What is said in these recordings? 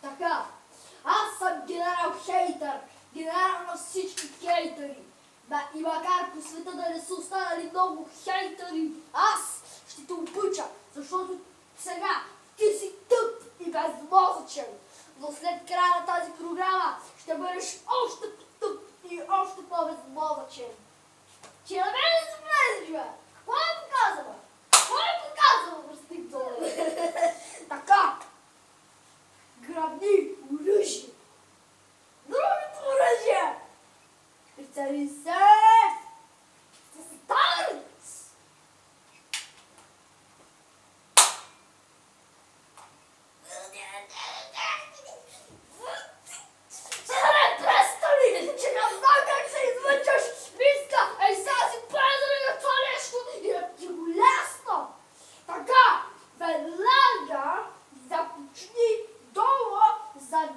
Така, аз съм генерал хейтър, генерал на всички хейтъри. И макар по света да не са останали много хейтъри, аз ще те обуча, защото сега ти си тъп и безмозъчен. Но след края на тази програма ще бъдеш още по-тъп и още по-безмозъчен. Че на мен не се влезе, човек! Кой е показва? Кой е показва, връстник долу? Така! Грабни оръжие! Другото оръжие! Прицели се! Старец! Саре, престани! Че не знам как се измъчваш! Миска, ей сега си презали на това нещо и да ти го лясно! Така, веднага започни долу за 20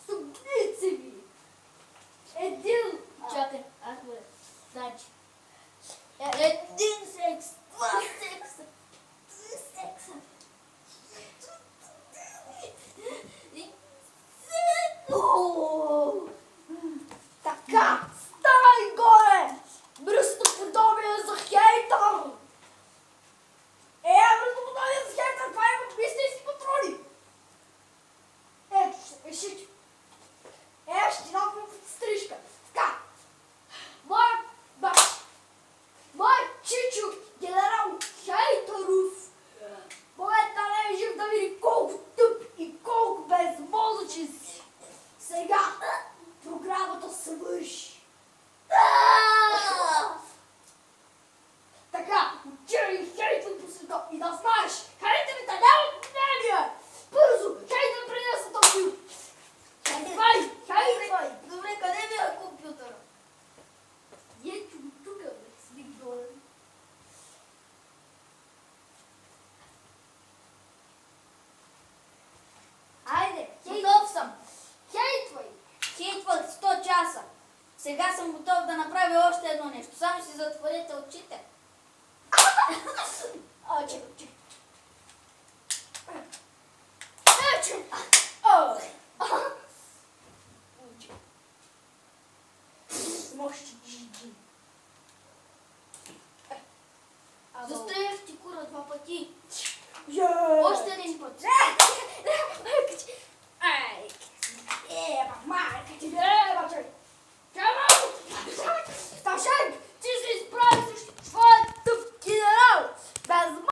стотници ми! Един... Чакай, аз го значи. Един секс, два секса, три секса. Така, ставай горе! Бръстоподобие за хейтър! Бръстоподобие за хейтър, това имат истински патрони! Решите! Ще дам стрижка! Така! Мой чичо, генерал Хейтъров, момента не е жив да види колко тъп и колко безмозъчен си. Сега програмата се върши. Така, отивай хейтър по света и да знаеш, хейтерите нямат мнение. Бързо, хейтър принесе този. Хейтвай! Добре, къде ми е компютъра? Ето го тук, бе, седи долу. Айде, Готов съм. хейтвай! Хейтвах 100 часа. Сега съм готов да направя още едно нещо. Само си затворете очите. Чекай. Може джи. Застреляш ти кура 2 пъти. Yeah. Още един път.